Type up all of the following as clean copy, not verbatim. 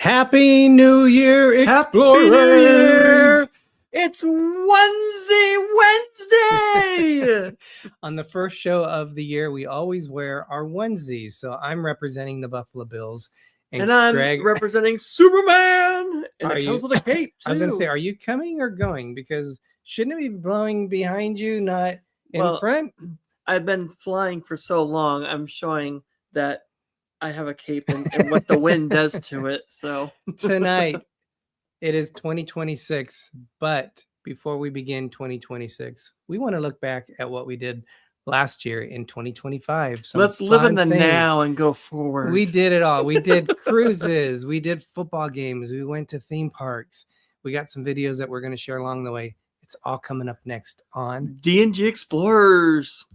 Happy New Year, Explorers! Happy New Year! It's Wednesday! On the first show of the year, we always wear our onesies. So I'm representing the Buffalo Bills. And I'm Greg, representing Superman! And it comes with a cape, too. I was going to say, are you coming or going? Because shouldn't it be blowing behind you, not in front? I've been flying for so long, I'm showing that I have a cape and what the wind does to it. So tonight, it is 2026. But before we begin 2026, we want to look back at what we did last year in 2025. Let's live in the now and go forward. We did it all. We did cruises. We did football games. We went to theme parks. We got some videos that we're going to share along the way. It's all coming up next on D&G Explorers.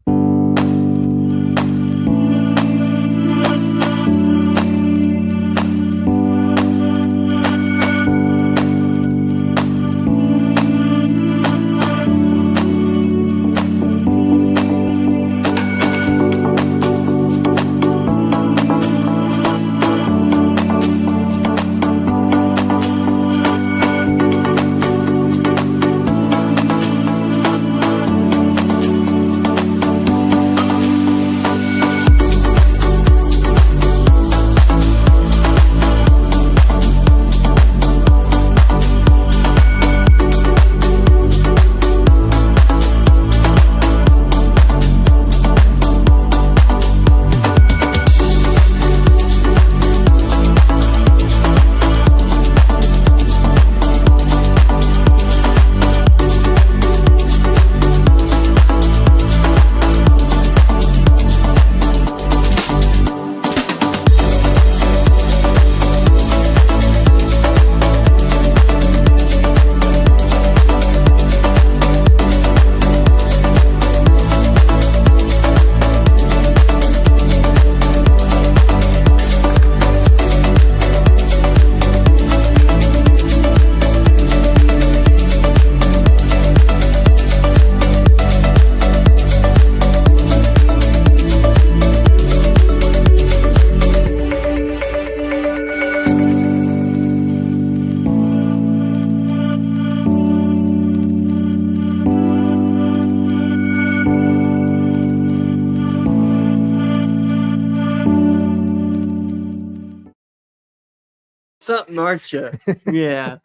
Something, aren't you? Yeah.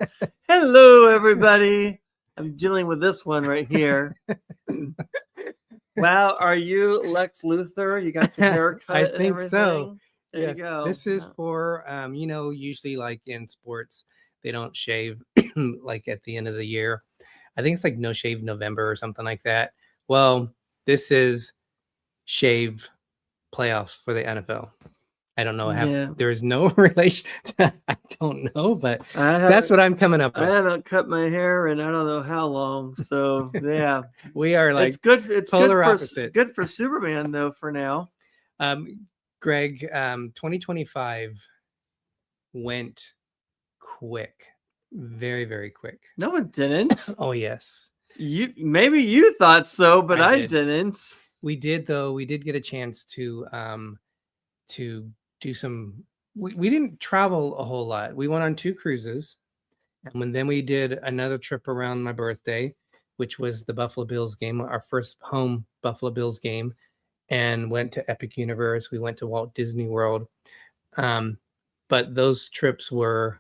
Hello, everybody. I'm dealing with this one right here. Wow, are you Lex Luthor? You got the haircut. I think so. There you go. This is for usually like in sports, they don't shave like at the end of the year. I think it's like no shave November or something like that. Well, this is shave playoffs for the NFL. I don't know. There is no relation. I don't know, but that's what I'm coming up with. I haven't cut my hair in I don't know how long. So yeah, we are like it's good. It's polar opposites. Good for Superman though. For now, Greg, 2025 went quick, very, very quick. No, it didn't. Oh yes, maybe you thought so, but I didn't. We did though. We did get a chance to do some. We didn't travel a whole lot. We went on 2 cruises, and then we did another trip around my birthday, which was the Buffalo Bills game, our first home Buffalo Bills game, and went to Epic Universe. We went to Walt Disney World, but those trips were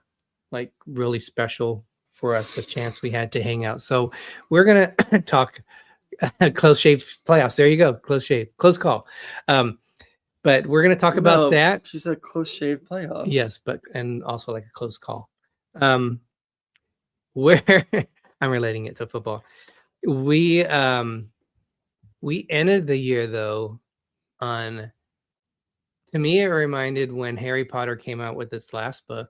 like really special for us. The chance we had to hang out. So we're gonna talk close shave playoffs. There you go, close shave, close call. But we're going to talk about that. She said close shave playoffs. Yes, and also like a close call. Where I'm relating it to football. We ended the year though on. To me, it reminded when Harry Potter came out with its last book.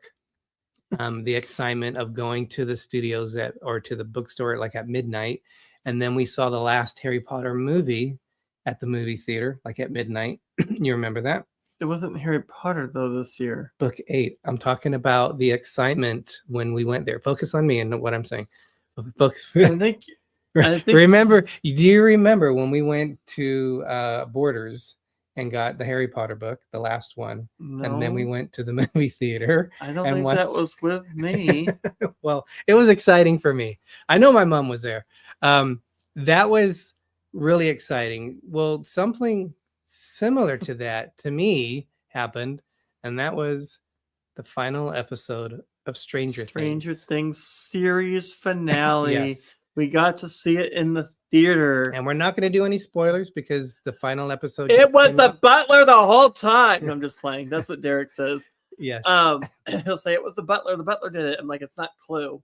The excitement of going to the studios or to the bookstore like at midnight, and then we saw the last Harry Potter movie at the movie theater, like at midnight. You remember that? It wasn't Harry Potter, though, this year. Book 8. I'm talking about the excitement when we went there. Focus on me and what I'm saying. I think Remember? Do you remember when we went to Borders and got the Harry Potter book, the last one. And then we No, went to the movie theater I don't and think watched. that was with me. Well, it was exciting for me. I know my mom was there. That was really exciting. Well, something similar to that to me happened, and that was the final episode of Stranger Things. Things series finale. Yes. We got to see it in the theater. And we're not going to do any spoilers because the final episode. It just was came the out. butler the whole time. I'm just playing. That's what Derek says. Yes. He'll say it was the butler. The butler did it. I'm like, it's not Clue.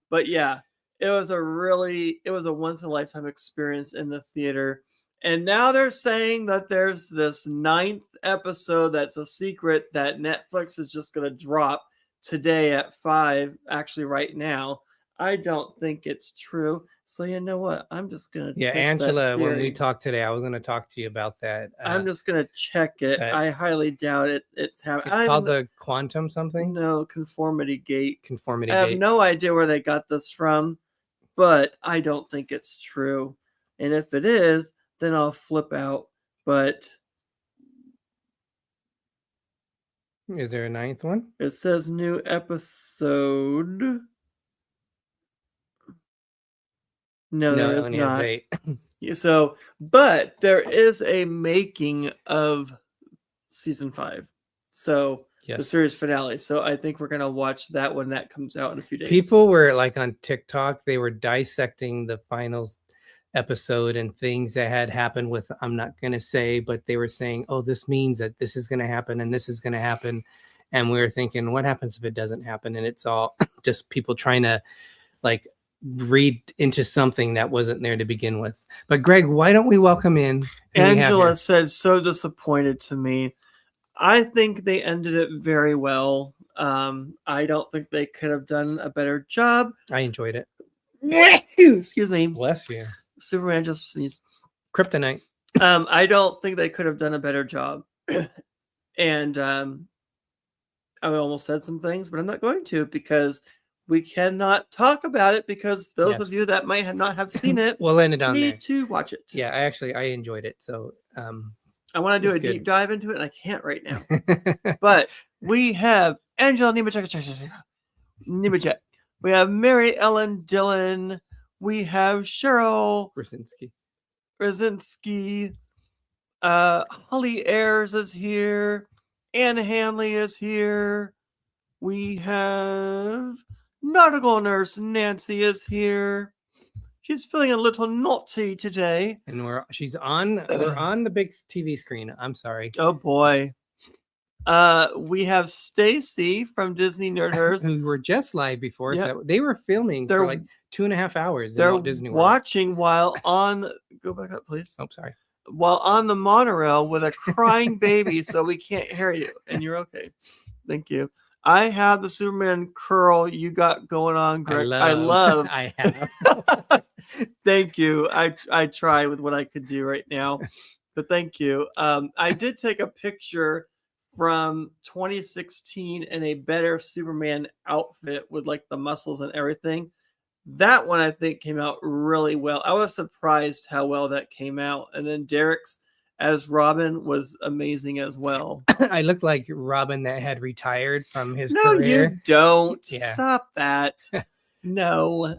But yeah, it was a once in a lifetime experience in the theater. And now they're saying that there's this 9th episode that's a secret that Netflix is just going to drop today at 5, actually right now. I don't think it's true. So you know what? I'm just going to Angela, when we talked today, I was going to talk to you about that. I'm just going to check it. I highly doubt it. It's called the quantum something? No, conformity gate. Conformity I have gate. no idea where they got this from, but I don't think it's true. And if it is, then I'll flip out. But is there a 9th one? It says new episode. No, there is not. 8. So, but there is a making of season 5. So yes. The series finale. So I think we're gonna watch that when that comes out in a few days. People were like on TikTok, they were dissecting the final episode and things that had happened with, I'm not gonna say, but they were saying, oh, this means that this is gonna happen and this is gonna happen. And we were thinking, what happens if it doesn't happen? And it's all just people trying to like read into something that wasn't there to begin with. But Greg, why don't we welcome in Angela said, so disappointed to me. I think they ended it very well. I don't think they could have done a better job. I enjoyed it. Excuse me. Bless you. Superman just sneezed. Kryptonite. I don't think they could have done a better job. And I almost said some things, but I'm not going to because we cannot talk about it because those of you that might not have seen it we'll end it on need there. to watch it. Yeah, I enjoyed it. So I want to do a deep dive into it, and I can't right now. But we have Angela Nemechek. We have Mary Ellen Dillon. We have Cheryl Brzezinski. Holly Ayers is here. Anne Hanley is here. We have Nautical Nurse Nancy is here. She's feeling a little naughty today. And we're on the big TV screen. I'm sorry. Oh boy. We have Stacy from Disney Nerd Hers, who were just live before. So they were filming for like 2.5 hours. They're in Disney World. watching while on. Go back up, please. Oh, sorry. While on the monorail with a crying baby, so we can't hear you, and you're okay. Thank you. I have the Superman curl you got going on, Greg. I love. I have. Thank you. I try with what I could do right now, but thank you. I did take a picture from 2016 in a better Superman outfit with like the muscles and everything. That one I think came out really well. I was surprised how well that came out. And then Derek's as Robin was amazing as well. I looked like Robin that had retired from his career. No, you don't. Yeah. Stop that. No.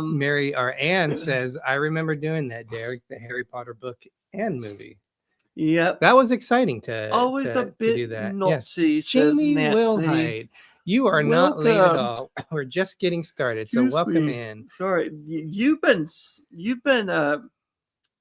Mary or Anne says, I remember doing that, Derek, the Harry Potter book and movie. Yep. That was exciting to do that. Naughty, yes. Jamie Wilhite. You are not late at all. We're just getting started. So welcome in. Sorry. You've been oh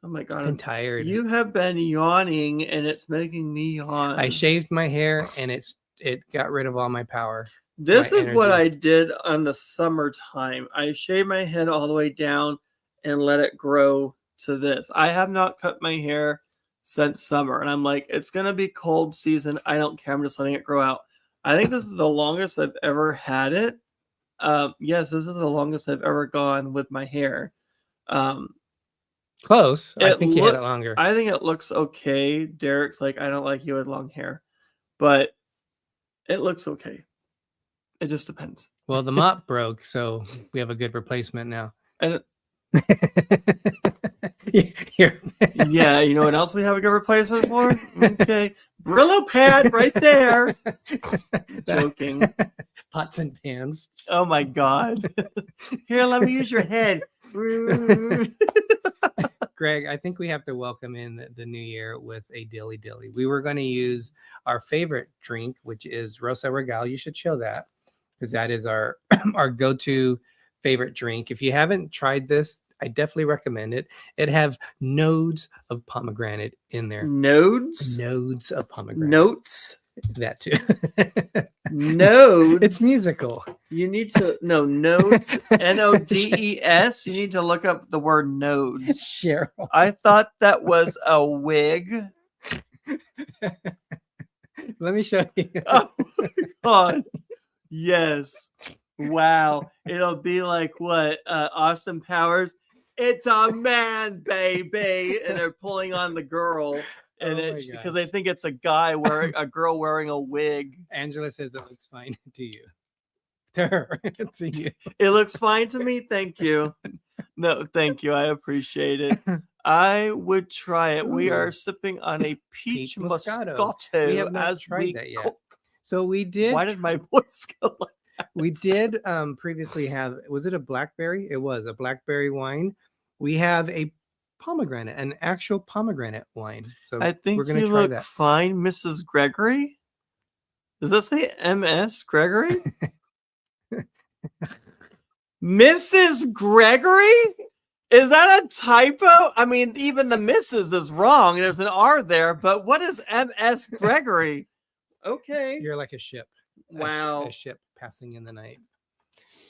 my God. I'm tired. You have been yawning and it's making me yawn. I shaved my hair and it got rid of all my power. This is what I did on the summertime. I shaved my head all the way down and let it grow to this. I have not cut my hair since summer. And I'm like, it's going to be cold season. I don't care. I'm just letting it grow out. I think this is the longest I've ever had it. Yes, this is the longest I've ever gone with my hair. Close. I think you had it longer. I think it looks okay. Derek's like, I don't like you with long hair. But it looks okay. It just depends. Well, the mop broke, so we have a good replacement now. And Here. Yeah, you know what else we have a good replacement for? Okay. Brillo pad right there. Joking. Pots and pans. Oh my God. Here, let me use your head. Greg, I think we have to welcome in the new year with a dilly dilly. We were going to use our favorite drink, which is Rosa Regal. You should show that because that is our our go-to favorite drink. If you haven't tried this, I definitely recommend it. It have nodes of pomegranate in there. Nodes? Nodes of pomegranate. Notes? That too. Nodes? It's musical. You need to know nodes, N-O-D-E-S. You need to look up the word nodes. Cheryl. I thought that was a wig. Let me show you. Oh my God. Yes. Wow. It'll be like what? Austin Powers. It's a man, baby. And they're pulling on the girl. And it's because they think it's a guy wearing a girl wearing a wig. Angela says it looks fine to you. To her. To you. It looks fine to me. Thank you. No, thank you. I appreciate it. I would try it. Ooh. We are sipping on a peach Moscato. We have not tried that yet. Cook. So we did. Why did my voice go like that? We did previously have, was it a blackberry? It was a blackberry wine. We have a pomegranate, an actual pomegranate wine. So I think we're going to you try look that. fine, Mrs. Gregory. Does that say MS Gregory? Mrs. Gregory? Is that a typo? I mean, even the Mrs. is wrong. There's an R there, but what is MS Gregory? Okay. You're like a ship. Wow. A ship passing in the night.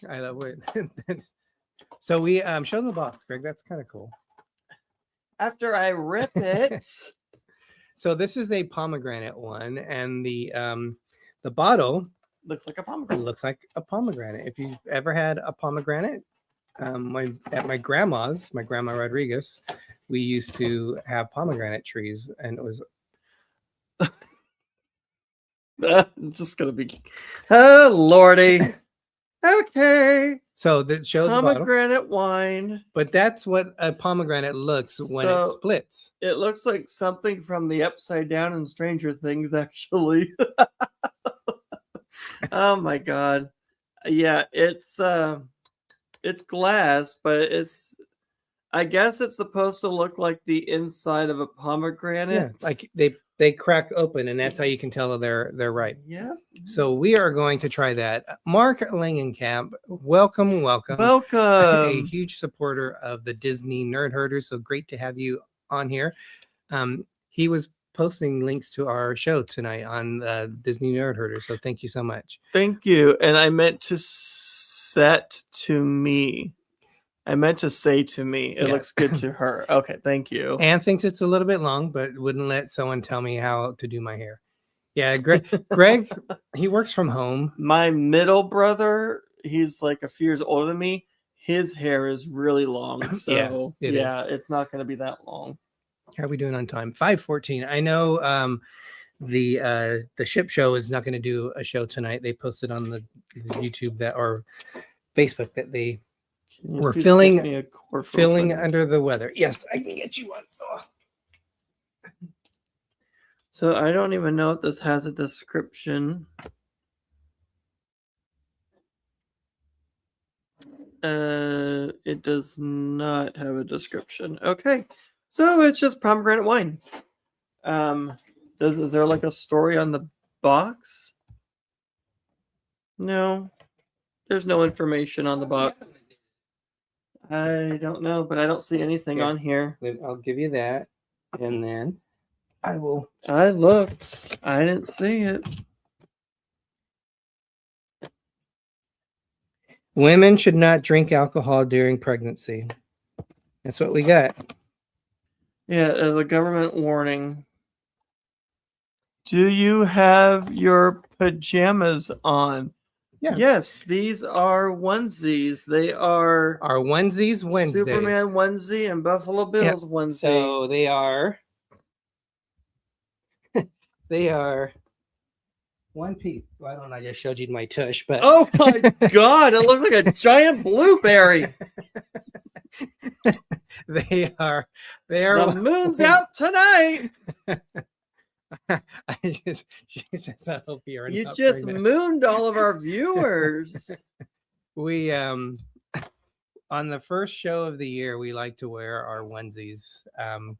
I love it. So we show them the box, Greg. That's kind of cool. After I rip it. So this is a pomegranate one, and the bottle looks like a pomegranate. It looks like a pomegranate. If you've ever had a pomegranate, at my grandma Rodriguez, we used to have pomegranate trees, and it was just gonna be oh lordy. Okay. So that shows pomegranate wine. But that's what a pomegranate looks when it splits. It looks like something from the Upside Down in Stranger Things, actually. Oh my God. Yeah, it's glass, but I guess it's supposed to look like the inside of a pomegranate. Yeah, like they crack open, and that's how you can tell they're right. Yeah. So we are going to try that. Mark Langenkamp, welcome. A huge supporter of the Disney Nerd Herders. So great to have you on here. He was posting links to our show tonight on Disney Nerd Herders. So thank you so much. Thank you. And I meant to set to me. I meant to say to me, it looks good to her. Okay, thank you. Anne thinks it's a little bit long, but wouldn't let someone tell me how to do my hair. Yeah, Greg, he works from home. My middle brother, he's like a few years older than me. His hair is really long, so it's not going to be that long. How are we doing on time? 5:14. I know the ship show is not going to do a show tonight. They posted on the YouTube or Facebook that they we're feeling under the weather. Yes, I can get you one. Oh. So I don't even know if this has a description. It does not have a description. Okay, so it's just pomegranate wine. Is there like a story on the box? No, there's no information on the box. I don't know, but I don't see anything on here. I'll give you that, and then I will. I looked. I didn't see it. Women should not drink alcohol during pregnancy. That's what we got. Yeah, as a government warning. Do you have your pajamas on? Yeah. Yes, these are onesies. They are our onesies Wednesday. Superman onesie and Buffalo Bills onesie. So they are one piece. Well, I don't know. I just showed you my tush, but oh my God, it looks like a giant blueberry. They are. The moon's out tonight. She says, I hope you're You not just pregnant. mooned all of our viewers. We on the first show of the year, we like to wear our onesies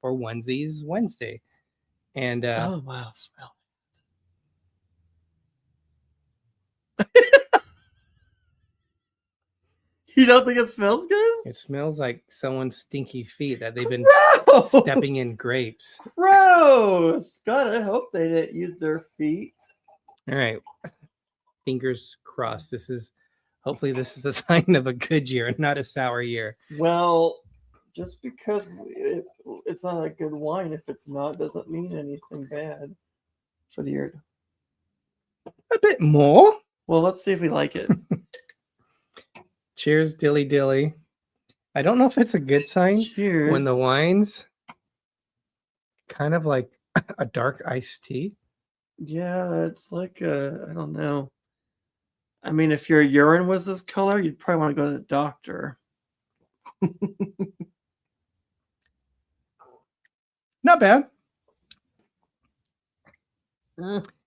for Onesies Wednesday. And Oh wow, smell. You don't think it smells good? it smells like someone's stinky feet that they've been Gross! stepping in grapes. Gross! God, I hope they didn't use their feet. All right. Fingers crossed. Hopefully this is a sign of a good year and not a sour year. Well, just because it's not a good wine, if it's not, doesn't mean anything bad for the year. A bit more. Well, let's see if we like it. Cheers, dilly dilly. I don't know if it's a good sign. Cheers. When the wine's kind of like a dark iced tea. Yeah, it's like I don't know. I mean, if your urine was this color, you'd probably want to go to the doctor. Not bad.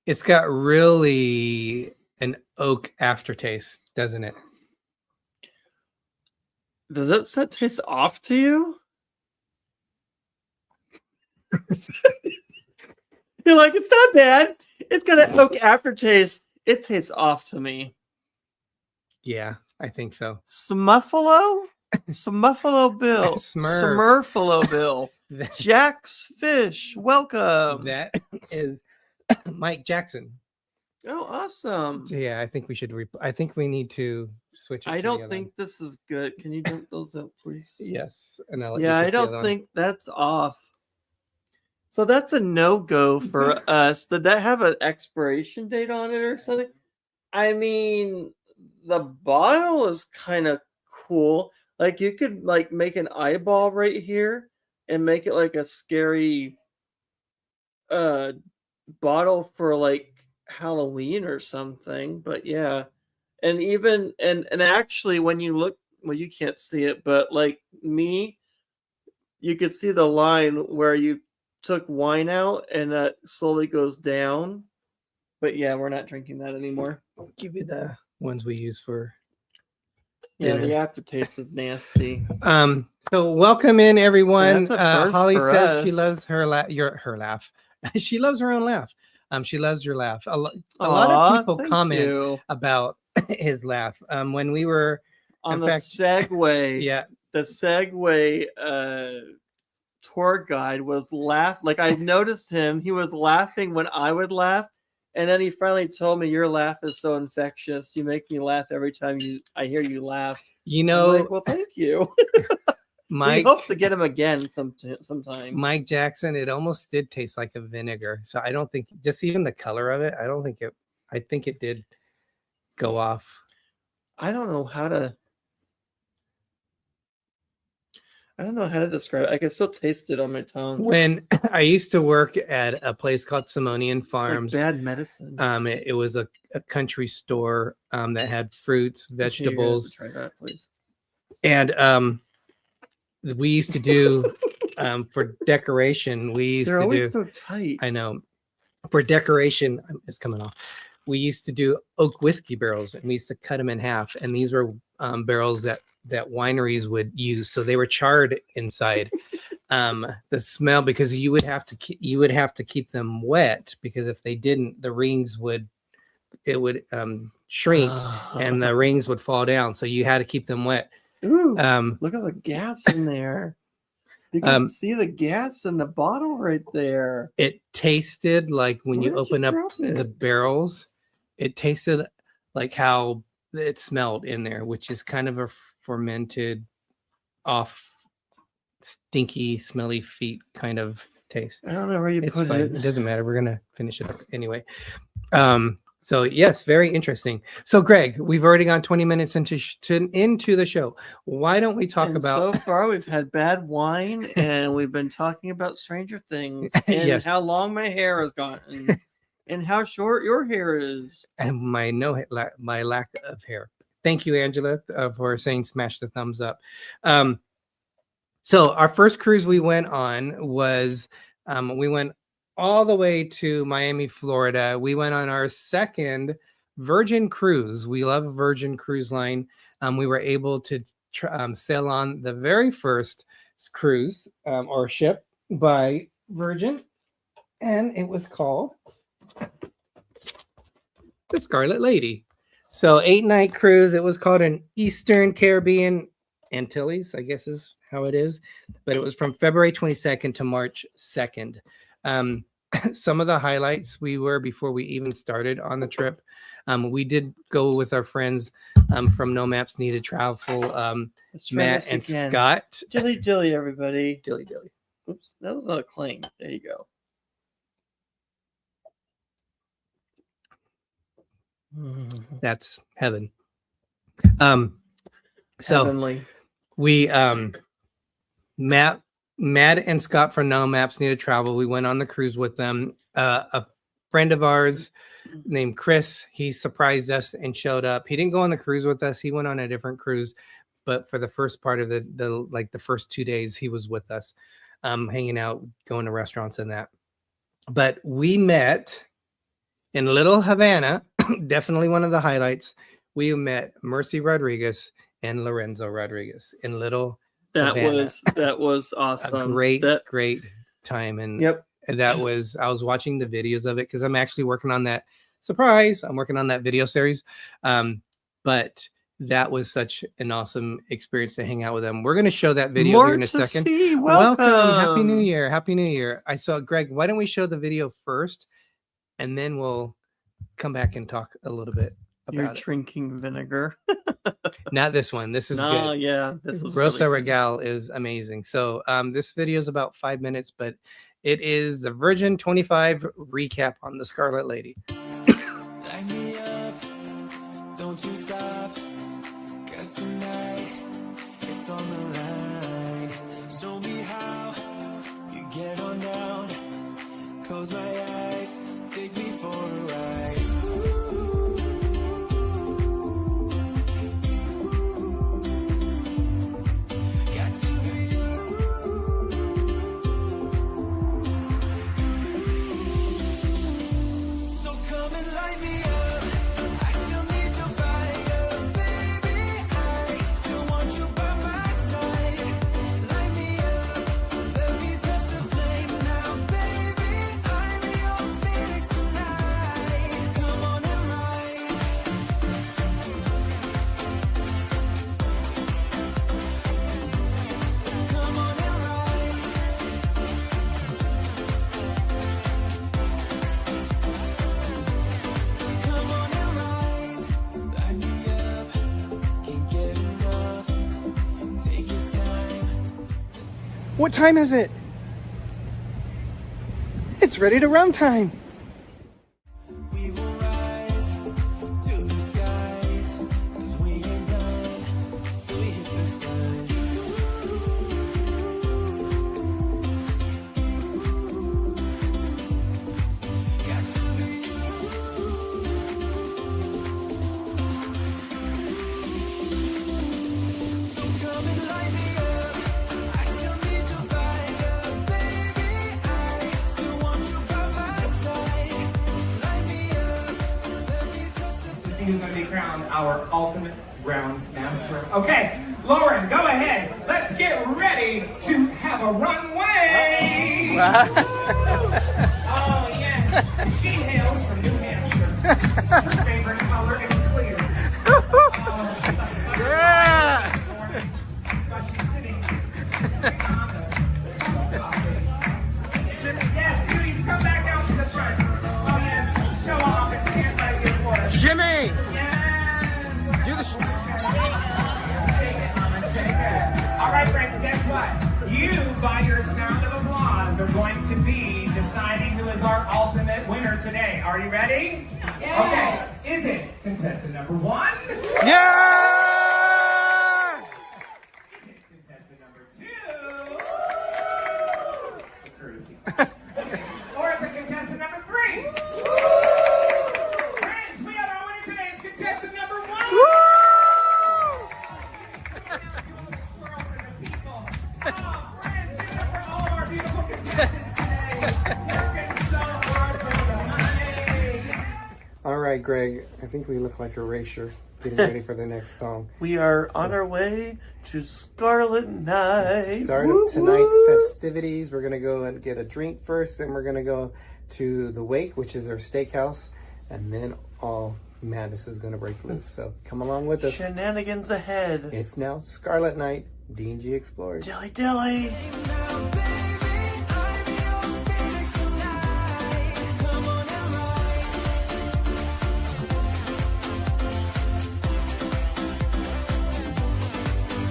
It's got really an oak aftertaste, doesn't it? Does that taste off to you? You're like, it's not bad. It's got an oak aftertaste. It tastes off to me. Yeah, I think so. Smuffalo? Smuffalo Bill. Smurfalo Bill. Jack's Fish. Welcome. That is Mike Jackson. Oh, awesome. Yeah, I think we should. I think we need to switch it. I don't think this is good. Can you dump those out, please? Yes. And I don't think that's off. So that's a no-go for us. Did that have an expiration date on it or something? I mean, the bottle is kind of cool. Like you could like make an eyeball right here and make it like a scary bottle for like Halloween or something. But yeah. And even and actually when you look, well, you can't see it, but like me, you could see the line where you took wine out and that slowly goes down. But yeah, we're not drinking that anymore. I'll give you the ones we use for dinner. The aftertaste is nasty. So welcome in everyone. Holly says she loves her laugh. She loves her own laugh. She loves your laugh. A lot of people comment about his laugh. When we were on the Segway, yeah, the Segway tour guide was laughing. Like I noticed him, he was laughing when I would laugh, and then he finally told me, "Your laugh is so infectious. You make me laugh every time I hear you laugh." You know, I'm like, well, thank you. Mike, we hope to get him again sometime. Mike Jackson, it almost did taste like a vinegar. So I don't think, just even the color of it, I think it did go off. I don't know how to describe it. I can still taste it on my tongue. When I used to work at a place called Simonian Farms, it's like bad medicine. It was a country store that had fruits, vegetables. Try that, please. And we used to do for decoration. They're always so tight. I know. For decoration, it's coming off. We used to do oak whiskey barrels, and we used to cut them in half. And these were barrels that wineries would use, so they were charred inside. The smell, because you would have to keep them wet, because if they didn't, the rings would shrink and the rings would fall down. So you had to keep them wet. Ooh, look at the gas in there. You can see the gas in the bottle right there. It tasted like when you open up the barrels, it tasted like how it smelled in there, which is kind of a fermented off stinky smelly feet kind of taste. I don't know where you put it. It doesn't matter. We're gonna finish it up anyway. So yes, very interesting. So Greg, we've already gone 20 minutes into the show. Why don't we talk about? So far, we've had bad wine, and we've been talking about Stranger Things, and yes, how long my hair has gotten, and how short your hair is, and my lack of hair. Thank you, Angela, for saying smash the thumbs up. So our first cruise we went on was we went all the way to Miami, Florida. We went on our second Virgin cruise. We love Virgin Cruise Line. We were able to sail on the very first cruise or ship by Virgin, and it was called the Scarlet Lady. So 8-night cruise. It was called an Eastern Caribbean Antilles, I guess is how it is, but it was from February 22nd to March 2nd. Some of the highlights before we even started on the trip, we did go with our friends from NoMapsNeededTravel, Matt and again. Scott. Dilly dilly, everybody. Dilly dilly. Oops, that was not a cling. There you go. That's heaven. So Heavenly. We Matt and Scott from NoMapsNeededTravel, we went on the cruise with them. A friend of ours named Chris, he surprised us and showed up. He didn't go on the cruise with us. He went on a different cruise, but for the first part of the first 2 days, he was with us, hanging out, going to restaurants and that. But we met in Little Havana, definitely one of the highlights. We met Mercy Rodriguez and Lorenzo Rodriguez in Little Havana. That was awesome. A great time. And yep. That was, I was watching the videos of it because I'm actually working on that. Surprise, I'm working on that video series. But that was such an awesome experience to hang out with them. We're going to show that video here in a second. See. Welcome. Happy New Year. Happy New Year. I saw Greg. Why don't we show the video first and then we'll come back and talk a little bit about You're drinking vinegar. Not this one. This is good. Yeah. This is Rosa really Regal is amazing. So this video is about 5 minutes, but it is the Virgin 25 recap on the Scarlet Lady. Light me up, don't you stop, 'cause tonight it's on the line. Show me how you get on down, close my eyes, take me for a ride. Got to be you. So come and light me up. I still need your fire, baby. I still want you by my side. Light me up, let me touch the flame now, baby. I'm your phoenix tonight. Come on and ride. Come on and ride. Come on and ride. Light me up, can't get enough. Take your time. What time is it? It's ready to run time. We will rise to the skies, 'cause we ain't done till we hit the sun. Got to be you. So come and light me up. I still need your fire, baby. I still want you by my side. Light me up, let me touch the Who's going to be crowned our ultimate grounds master. Okay, Lauren, go ahead. Let's get ready to have a runway. Oh, yes. She hails from New Hampshire. Her favorite color is clear. Yeah. But she's sitting on the Yes, please come back out to the front. Oh, yes. Show off and stand right here for us. Jimmy, Yes. do the. Shake it, mama, shake it. All right, friends, guess what? You, by your sound of applause, are going to be deciding who is our ultimate winner today. Are you ready? Yes. Okay. Is it contestant number 1? Yeah. Is it contestant number 2? Courtesy. Or is it contestant number 3? Friends, we have our winner today. It's contestant number 1. Oh, Greg, I think we look like Erasure getting ready for the next song. We are on our way to Scarlet Night. Start Woo, of tonight's woo. festivities. We're gonna go and get a drink first, and we're gonna go to the Wake, which is our steakhouse, and then all madness is gonna break loose. So come along with us. Shenanigans ahead. It's now Scarlet Night, D&G Explorers. Dilly dilly. Now, baby, I'm your Phoenix tonight. Come on and rise.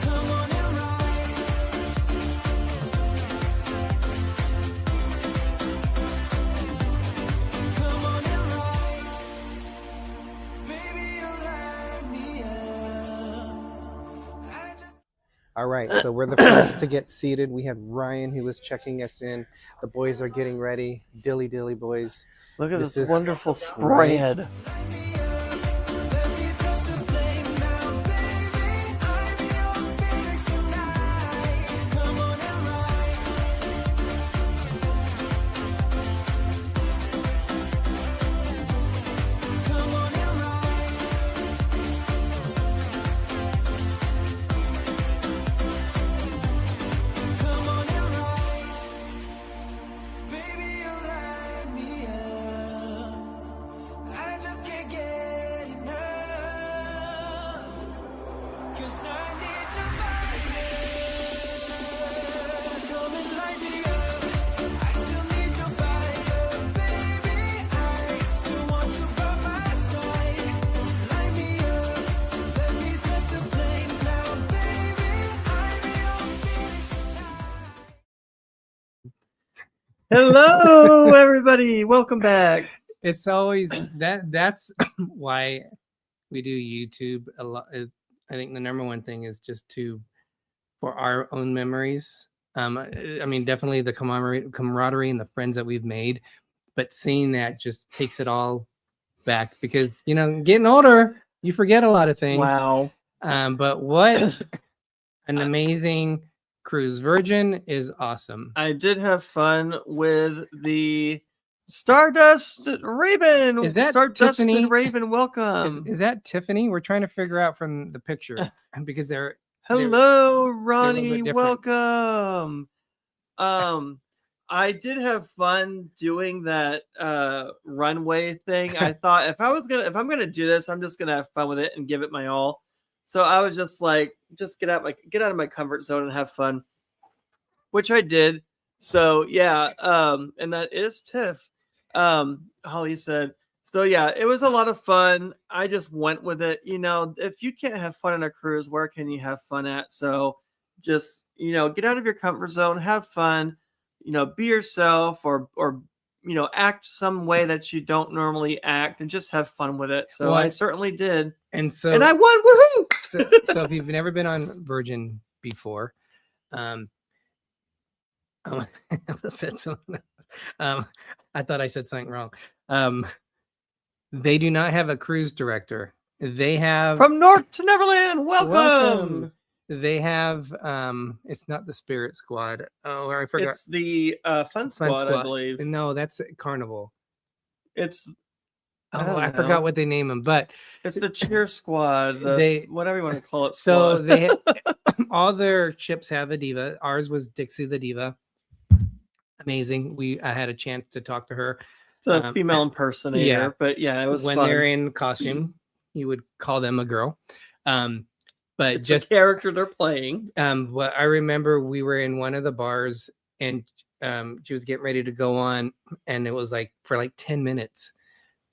Come on and rise. Come on and rise. Baby, you light me up. I just All right, so we're the first to get seated. We have Ryan who was checking us in. The boys are getting ready. Dilly dilly boys. Look at This this is- wonderful Right. spread. Let me touch the flame now, baby. I'm your Phoenix tonight. Come on and rise. Come on and rise. Come on and rise. Baby, you light me up. I just can't get enough. 'Cause I need your fire. So come and light me up. I still need your fire, baby. I still want you by my side. Light me up. Let me touch the flame now, baby. I'm your Phoenix tonight. Hello, everybody. Welcome back. It's always that's why we do YouTube a lot. I think the number one thing is just for our own memories. I mean, definitely the camaraderie and the friends that we've made, but seeing that just takes it all back because, getting older, you forget a lot of things. Wow. But what an amazing cruise. Virgin is awesome. I did have fun with the Stardust Raven. Is that Stardust Tiffany? Raven? Welcome. Is that Tiffany? We're trying to figure out from the picture because they're Hello, bit Ronnie. different. Welcome. I did have fun doing that runway thing. I thought if I'm gonna do this, I'm just gonna have fun with it and give it my all. So I was just like, get out of my comfort zone and have fun, which I did. So yeah, and that is Tiff. Holly said. So yeah, it was a lot of fun. I just went with it. If you can't have fun on a cruise, where can you have fun at? So just get out of your comfort zone, have fun. Be yourself, or act some way that you don't normally act, and just have fun with it. So Well, I certainly did, and so and I won. Woohoo! so if you've never been on Virgin before, I said something. I thought I said something wrong. They do not have a cruise director. They have From North to Neverland, welcome. They have it's not the Spirit Squad. Oh, I forgot. It's the Fun Fun Squad, I believe. No, that's Carnival. It's I Oh, don't I know. forgot what they name them, but It's the Cheer Squad. Whatever you want to call it. so squad. they all their ships have a diva. Ours was Dixie the Diva. Amazing. I had a chance to talk to her. It's a female impersonator, yeah. but yeah, it was When fun. they're in costume, you would call them a girl. But It's just a character they're playing. what I remember, we were in one of the bars and she was getting ready to go on, and it was like for like 10 minutes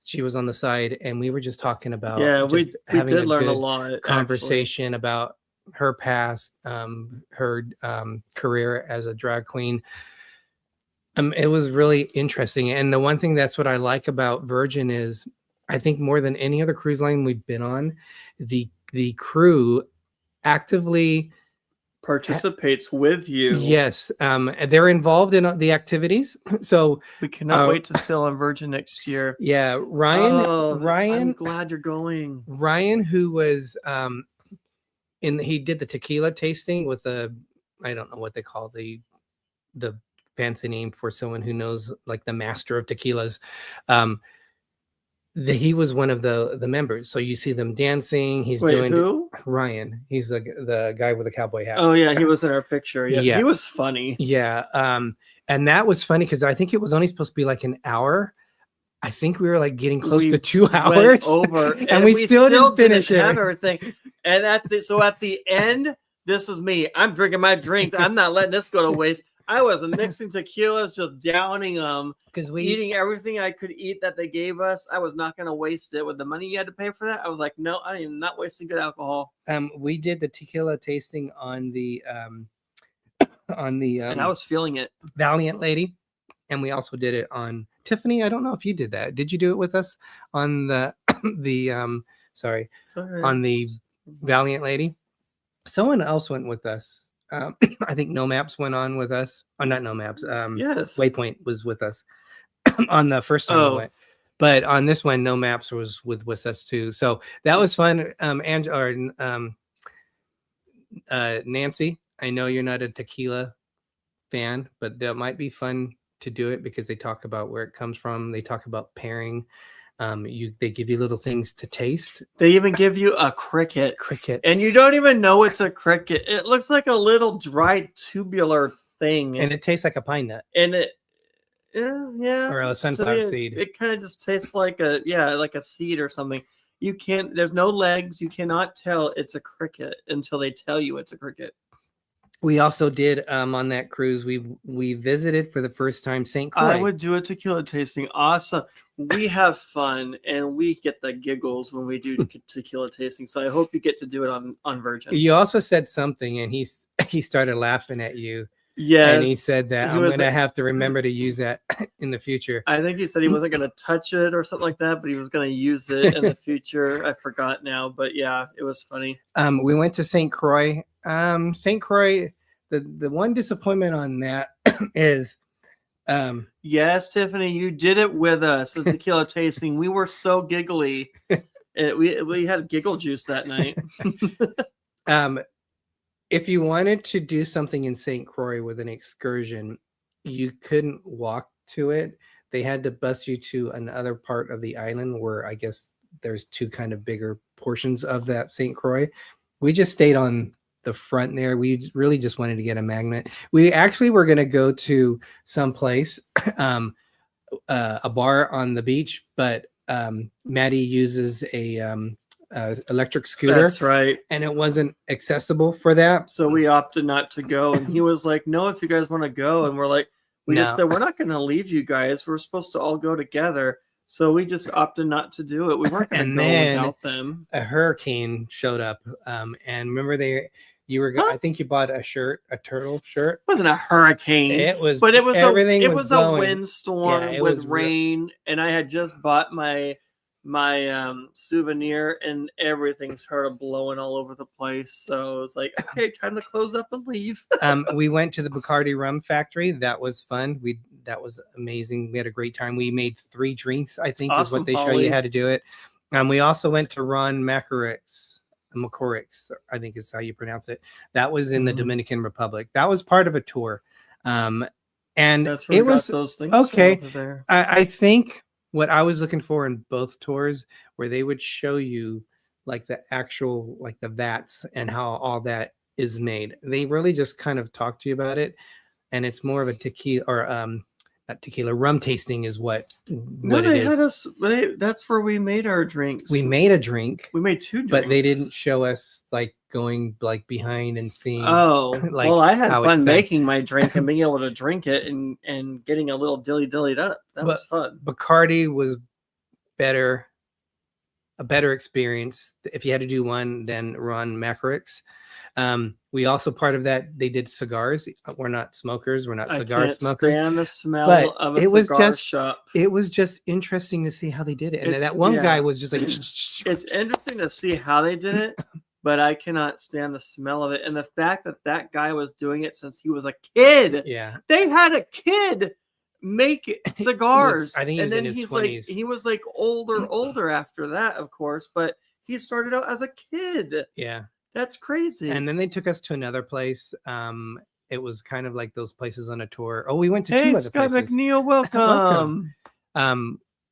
she was on the side, and we were just talking about We having did learn a good lot. conversation about her past, her career as a drag queen. It was really interesting, and the one thing that's what I like about Virgin is, I think more than any other cruise line we've been on, the crew actively Participates with you. yes, they're involved in the activities. So We cannot wait to sail on Virgin next year. yeah, Ryan, I'm glad you're going. Ryan, who was he did the tequila tasting with I don't know what they call the fancy name for someone who knows, like the master of tequilas. he was one of the members. So you see them dancing. He's Wait, doing who? Ryan. He's the guy with the cowboy hat. Oh yeah, he was in our picture. Yeah, Yeah. he was funny. Yeah. And that was funny because I think it was only supposed to be like an hour. I think we were like getting close We to 2 Went hours over, and we still didn't finish it. have everything. And at the end, this is me. I'm drinking my drink. I'm not letting this go to waste. I was mixing tequilas, just downing them, because eating everything I could eat that they gave us. I was not going to waste it with the money you had to pay for that. I was like, no, I am not wasting good alcohol. we did the tequila tasting on the And I was feeling it. Valiant Lady, and we also did it on Tiffany. I don't know if you did that. Did you do it with us on the on the Valiant Lady? Someone else went with us. I think No Maps went on with us. Oh, not No Maps. Yes. Waypoint was with us on the first time we went. But on this one, No Maps was with us too. So that was fun. Nancy, I know you're not a tequila fan, but that might be fun to do it because they talk about where it comes from. They talk about pairing. They give you little things to taste. They even give you a cricket. And you don't even know it's a cricket. It looks like a little dried tubular thing. And it tastes like a pine nut. And it yeah. Or a sunflower seed. It kind of just tastes like a seed or something. You can't, there's no legs. You cannot tell it's a cricket until they tell you it's a cricket. We also did on that cruise, we visited for the first time St. Croix. I would do a tequila tasting. Awesome. We have fun and we get the giggles when we do tequila tasting. So I hope you get to do it on Virgin. You also said something and he started laughing at you. Yeah. And he said that I'm going to have to remember to use that in the future. I think he said he wasn't going to touch it or something like that, but he was going to use it in the future. I forgot now, but yeah, it was funny. We went to St. Croix. St. Croix, the one disappointment on that is yes, Tiffany, you did it with us at tequila tasting. We were so giggly. We had giggle juice that night. If you wanted to do something in St. Croix with an excursion, you couldn't walk to it. They had to bus you to another part of the island where I guess there's two kind of bigger portions of that St. Croix. We just stayed on the front there. We really just wanted to get a magnet. We actually were going to go to some place, a bar on the beach, but Maddie uses a electric scooter. That's right. And it wasn't accessible for that. So we opted not to go. And he was like, no, if you guys want to go. And we're like, just said, we're not going to leave you guys. We're supposed to all go together. So we just opted not to do it. We weren't going to go without them. A hurricane showed up. And remember I think you bought a turtle shirt. It wasn't a hurricane. It was, but it was everything was a blowing. windstorm with rain. And I had just bought my souvenir and everything started blowing all over the place. So it was like, okay, time to close up and leave. We went to the Bacardi rum factory. That was fun. That was amazing. We had a great time. We made 3 drinks, I think is what they show you how to do it. We also went to Ron Macorix, I think is how you pronounce it. That was in the Dominican Republic. That was part of a tour. And that's where it was those things okay. over there. I think what I was looking for in both tours where they would show you like the actual, like the vats and how all that is made. They really just kind of talk to you about it. And it's more of a tequila or not tequila, rum tasting is what it is. That's where we made our drinks. We made a drink. We made 2 drinks. But they didn't show us like going like behind and seeing. Oh, like, well, I had fun making my drink and being able to drink it and getting a little dilly-dillied up. That was fun. Bacardi was a better experience. If you had to do one, then Ron Macorix. We also, part of that, they did cigars. We're not smokers. We're not cigar smokers. I can't stand the smell of a cigar shop. It was just interesting to see how they did it. And that one guy was just like... It's interesting to see how they did it, but I cannot stand the smell of it. And the fact that guy was doing it since he was a kid. Yeah. They had a kid make cigars. I think he was in his 20s. He was like older after that, of course, but he started out as a kid. Yeah. That's crazy. And then they took us to another place. It was kind of like those places on a tour. Oh, we went to 2 other Scott places. McNeil, welcome.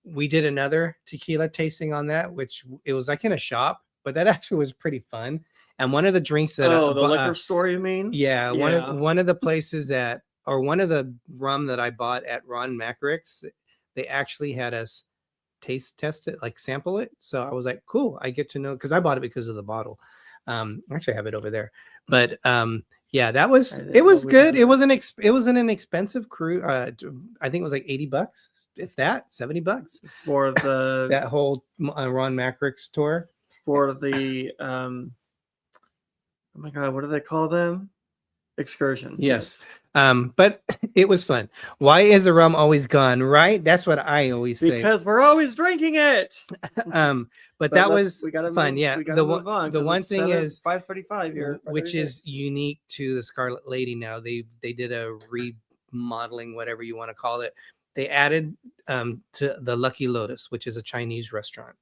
we did another tequila tasting on that, which it was like in a shop, but that actually was pretty fun. And one of the drinks that the liquor store, you mean? yeah, Yeah. one of the places that, or one of the rum that I bought at Ron Macarick's, they actually had us taste test it, like sample it. So I was like, cool, I get to know, because I bought it because of the bottle. Actually I have it over there. But yeah, that was, it was good. It wasn't an expensive cruise. I think it was like $80, if that, $70 For the that whole Ron Macarick's tour. for the oh my god, what do they call them? Excursion. Yes. But it was fun. Why is the rum always gone? Right? That's what I always say. Because we're always drinking it. But that was we gotta fun. move, Yeah. we gotta move on. The one thing is 5:35 here, which 5:36. is unique to the Scarlet Lady now. They did a remodeling, whatever you want to call it. They added to the Lucky Lotus, which is a Chinese restaurant.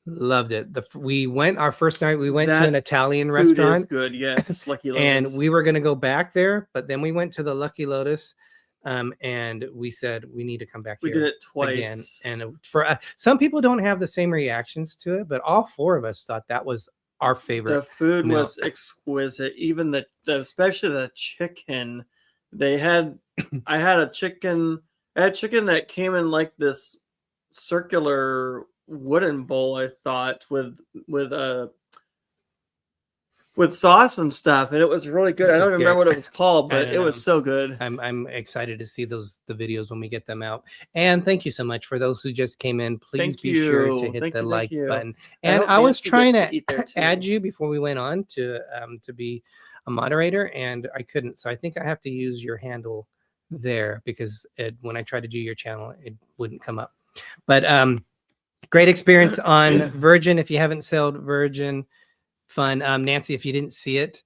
Loved it. We went our first night. We went to That an Italian food is restaurant, good. Yeah, just Lucky Lotus. and we were going to go back there, but then we went to the Lucky Lotus, and we said we need to come back. we here did it twice. again. And for some people don't have the same reactions to it, but all four of us thought that was our favorite. The food meal. was exquisite. Even the especially the chicken. They had I had chicken that came in like this circular wooden bowl, I thought, with sauce and stuff, and it was really good. I don't It was remember good. what it was called, I but don't it was know. so good. I'm excited to see the videos when we get them out. And thank you so much for those who just came in. Please Thank be sure to you. hit Thank the you, thank like you. button. I And hope I was Nancy trying gets to to eat there, too. add you before we went on to be a moderator, and I couldn't. So I think I have to use your handle there, because when I tried to do your channel, it wouldn't come up. But great experience on Virgin. If you haven't sailed Virgin, fun. Nancy, if you didn't see it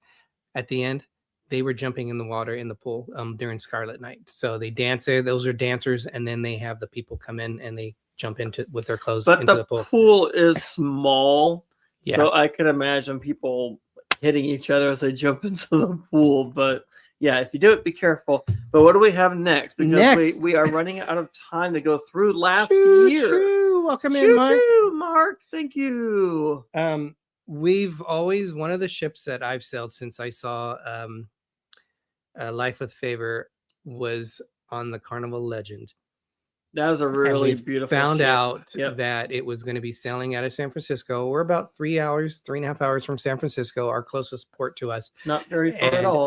at the end, they were jumping in the water in the pool during Scarlet night. So they dance there. Those are dancers, and then they have the people come in and they jump into with their clothes But into the the pool. pool is small, Yeah. so I could imagine people hitting each other as they jump into the pool. But yeah, if you do it, be careful. But what do we have next? Because Next. we are running out of time to go through last Choo, year. choo. Welcome in, Mark. Choo-choo, Mark. Thank you. We've always, one of the ships that I've sailed since I saw Life with Favor was on the Carnival Legend. That was a And really we beautiful. found ship. out Yep. that it was going to be sailing out of San Francisco. We're about 3.5 hours from San Francisco, our closest port to us. Not very far And at all.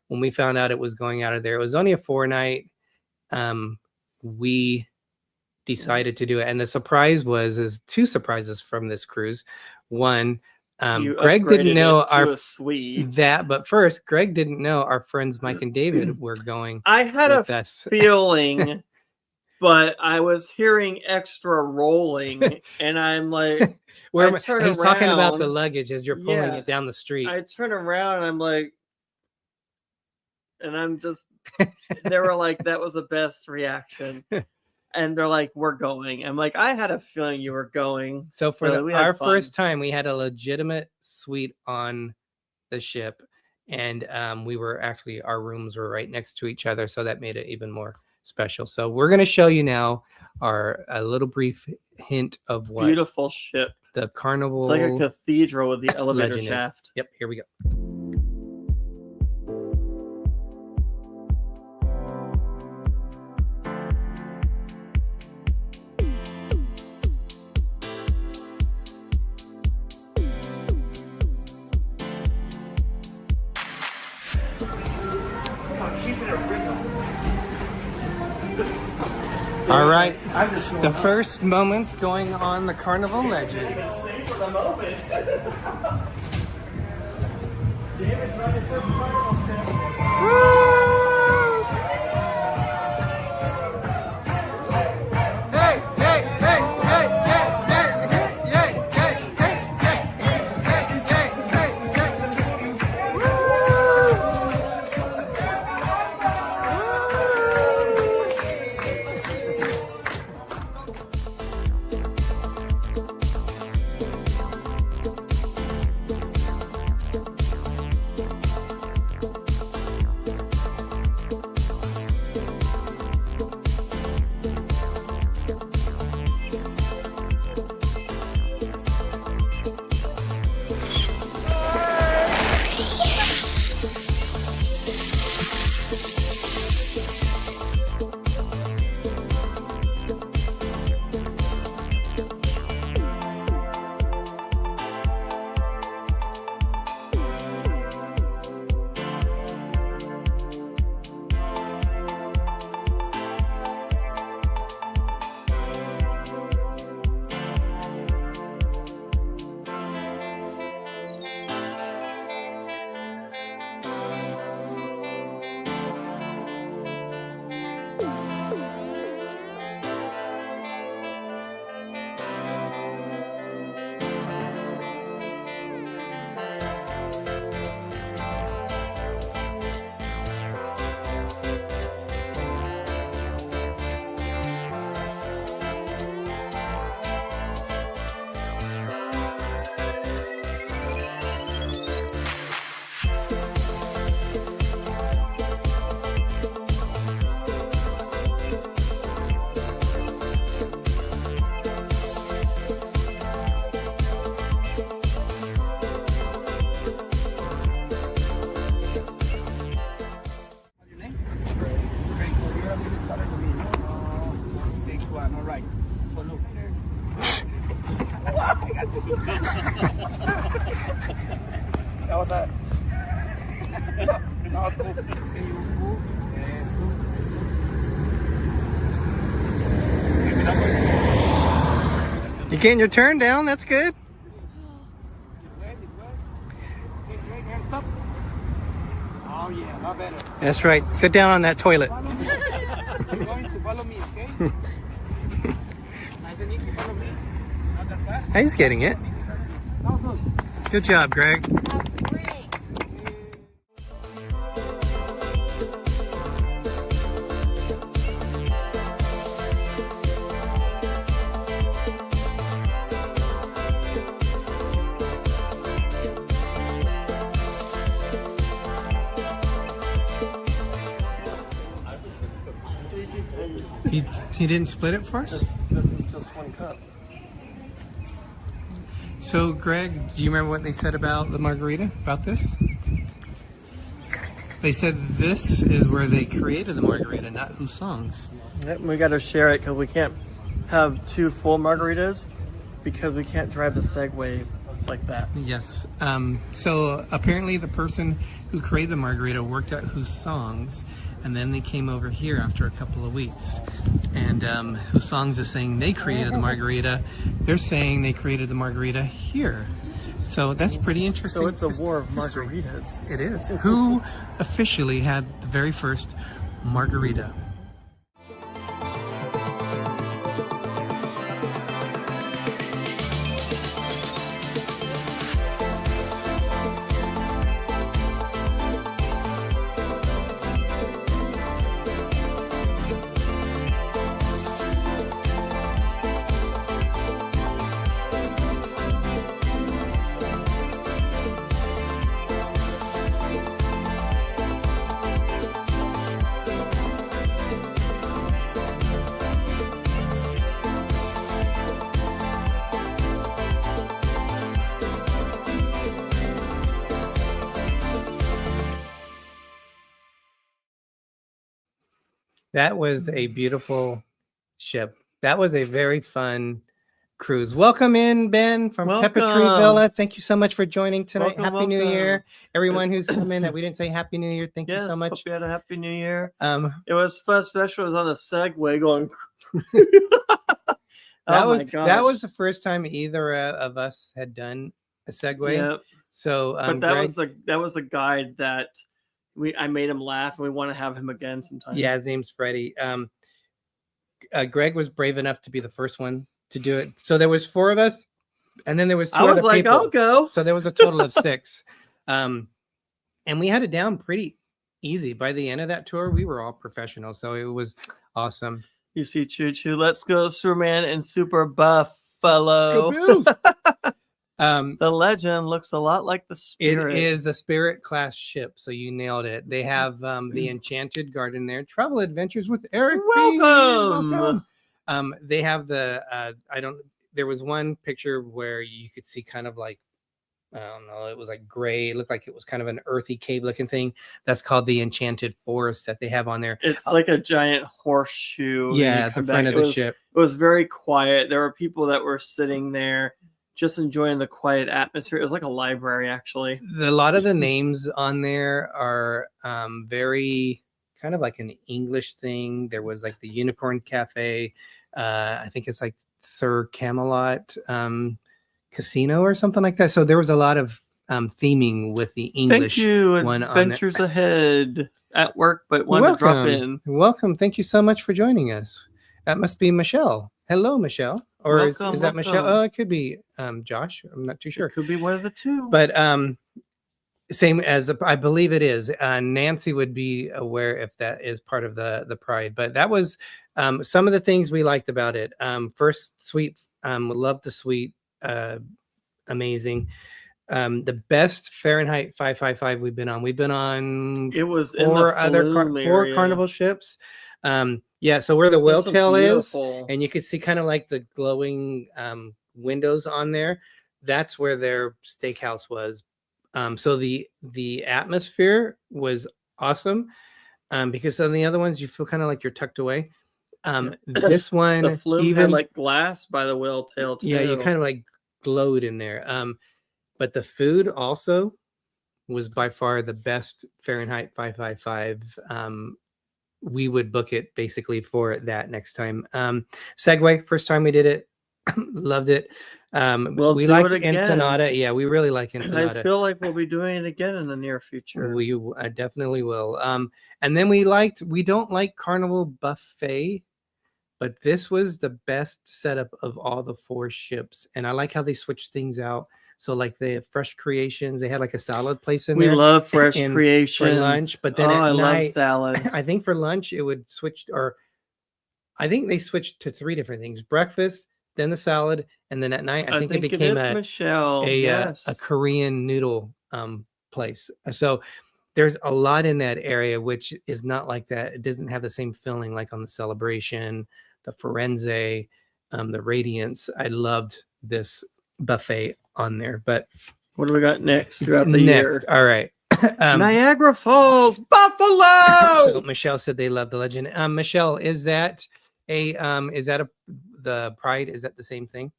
when we found out it was going out of there, it was only a 4-night. We decided to do it, and the surprise is 2 surprises from this cruise. One, You Greg upgraded didn't know it to our a suite. but first, Greg didn't know our friends Mike and David were going I had a with us. feeling, but I was hearing extra rolling, and I'm like, Where I turn he's talking about the around. luggage as you're pulling Yeah. it down the street. I turn around and I'm like, and I'm just, they were like, that was the best reaction. And they're like, we're going. I'm like, I had a feeling you were going. So for we had our fun. first time, we had a legitimate suite on the ship, and we were actually, our rooms were right next to each other, so that made it even more special. So we're going to show you now a little brief hint of what Beautiful ship. the Carnival. It's like a cathedral with the elevator Legend is. shaft. Yep, here we go. All right, the first moments going on the Carnival Legend. That was that. No, it's cool. You getting your turn down? That's good. Oh yeah, not better. That's right. Sit down on that toilet. Follow me. You're going to follow me, okay? Nice and easy, follow me. Not that fast. He's getting it. Good job, Greg. He didn't split it for us? This is just one cup. So, Greg, do you remember what they said about the margarita, about this? They said this is where they created the margarita, not whose songs. Yep, we got to share it because we can't have 2 full margaritas because we can't drive the Segway like that. Yes. So apparently the person who created the margarita worked out whose songs, and then they came over here after a couple of weeks. And whose songs is saying they created the margarita. They're saying they created the margarita here. So that's pretty interesting. So it's a war of history. margaritas. It is. Who officially had the very first margarita? That was a beautiful ship. That was a very fun cruise. Welcome in, Ben, from Pepper Tree Welcome. Villa. Thank you so much for joining tonight. Welcome, Happy New welcome. Year. Everyone who's come in that we didn't say Happy New Year, thank you Yes, so much. hope you had a happy new year. Um, It was fun, especially it was on the Segway going. that was the first time either of us had done a Segway. Yeah, So but that Greg, was the guide that I made him laugh, and we want to have him again sometime. yeah, his name's Freddie. Greg was brave enough to be the first one to do it. So there was 4 of us, and then there was 2 I was other like, people. I'll go. So there was a total of 6. And we had it down pretty easy. By the end of that tour, we were all professionals. So it was awesome. You see, Choo Choo. Let's go, Superman and Super Buffalo. Caboose! The legend looks a lot like the It Spirit. is a Spirit class ship. So you nailed it. They have the Enchanted Garden there. Travel Adventures with Eric. B. Welcome. They have the there was one picture where you could see kind of like, I don't know, it was like gray. It looked like it was kind of an earthy cave looking thing. That's called the Enchanted Forest that they have on there. It's like a giant horseshoe. and Yeah, you at the come front back. of the ship. It was very quiet. There were people that were sitting there just enjoying the quiet atmosphere. It was like a library, actually. A lot of the names on there are very kind of like an English thing. There was like the Unicorn Cafe. I think it's like Sir Camelot Casino or something like that. So there was a lot of theming with the English. Thank you. one on there. Adventures ahead at work, but wanted to drop in. Welcome. Thank you so much for joining us. That must be Michelle. Hello, Michelle. Or is Welcome, that Michelle? welcome. Oh, it could be Josh. I'm not too sure. It could be one of the two. But same as I believe it is. Nancy would be aware if that is part of the pride. But that was some of the things we liked about it. First suite, loved the suite, amazing. The best Fahrenheit 555 we've been on. We've been on it was in 4 the other Flume 4 area. Carnival ships. Yeah, so where the This whale was tail is, beautiful. and you could see kind of like the glowing windows on there. That's where their steakhouse was. So the atmosphere was awesome. Because on the other ones you feel kind of like you're tucked away. This one The Flume even had like glass by the whale tail too. yeah, you kind of like glowed in there. But the food also was by far the best. Fahrenheit 555. We would book it basically for that next time. Segway, first time we did it, loved it. We'll We do like it again. Ensenada. Yeah, we really like I Ensenada. feel like we'll be doing it again in the near future. We definitely will. And then we don't like Carnival Buffet, but this was the best setup of all the 4 ships. And I like how they switched things out. So like the Fresh Creations, they had like a salad place in We there. love Fresh and Creations for lunch, but then oh, at I night, love salad. I think for lunch it would switch, or I think they switched to 3 different things: breakfast, then the salad, and then at night I think it became is Michelle. a Korean noodle place. So there's a lot in that area which is not like that. It doesn't have the same feeling like on the Celebration, the Firenze, the Radiance. I loved this buffet on there. But what do we got next throughout the year? All right. Niagara Falls, Buffalo. So Michelle said they love the legend. Michelle, is that the Pride? Is that the same thing?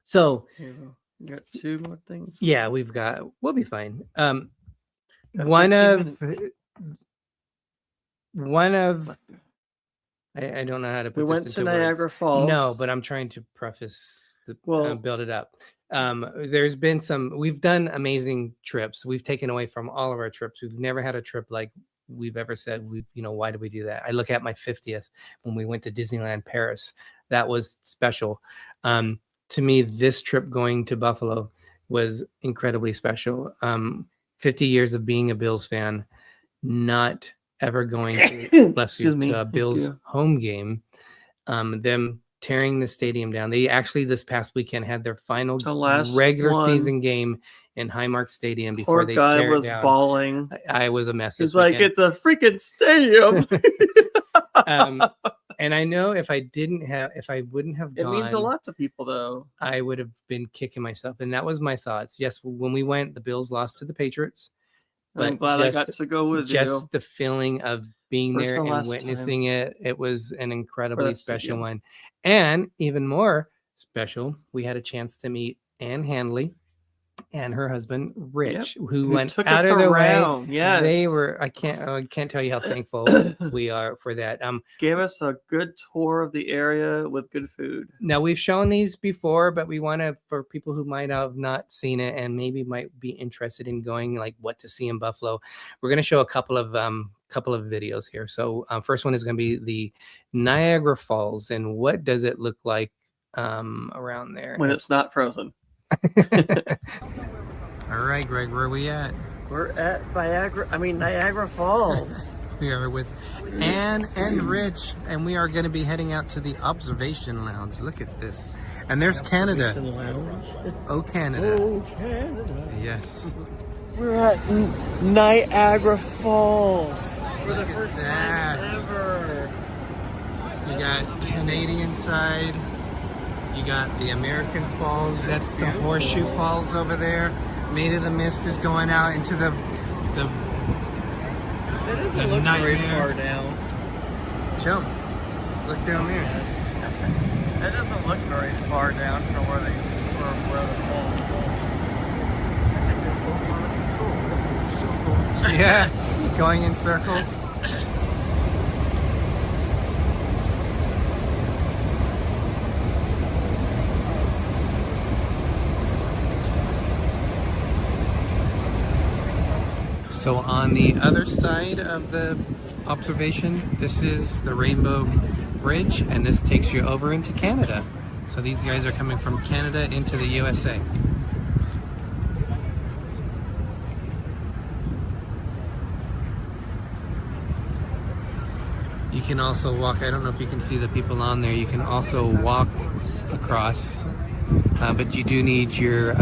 So You got 2 more things. yeah, we'll be fine. Got One 15 of minutes. I don't know how to put We this went into to words. Niagara Falls. No, but I'm trying to preface Well- build it up. There's been we've done amazing trips. We've taken away from all of our trips. We've never had a trip like we've ever said, why did we do that? I look at my 50th when we went to Disneyland Paris. That was special. To me, this trip going to Buffalo was incredibly special. 50 years of being a Bills fan, not ever going to, bless you, Excuse me. to a Thank Bills you. home game. Them tearing the stadium down. They actually this past weekend had their final The last regular one. season game in Highmark Stadium before Poor they guy tear it was down. bawling. I was a mess. He's This like, weekend. it's a freaking stadium. And I know if I wouldn't have It gone, means a lot to people, though. I would have been kicking myself. And that was my thoughts. Yes, when we went, the Bills lost to the Patriots. I'm But glad I just- got to go with Just you. the feeling of being First there and and last witnessing it was an incredibly that special stadium. one. And even more special, we had a chance to meet Anne Handley and her husband Rich, who Who went took out us of their way. around. Yes. They were. I can't tell you how thankful we are for that. Gave us a good tour of the area with good food. Now we've shown these before, but we want to, for people who might have not seen it and maybe might be interested in going, like what to see in Buffalo, we're going to show a couple of videos here. So first one is going to be the Niagara Falls, and what does it look like around there When it's not frozen. All right, Greg, where are we at? We're at Niagara Falls. We are with Anne and Rich, and we are going to be heading out to the Observation Lounge. Look at this. And there's Canada. Oh, Canada. Oh, Canada. Yes. We're at Niagara Falls. For the first that. time ever. You got Canadian side. You got the American Falls. That's the Horseshoe Falls over there. Made of the Mist is going out into the That doesn't The look very nightmare. far down. jump. Look down there. That doesn't look very far down from where the falls go. Yeah, going in circles. So on the other side of the observation, this is the Rainbow Bridge, and this takes you over into Canada. So these guys are coming from Canada into the USA. You can also walk, I don't know if you can see the people on there, you can also walk across, but you do need your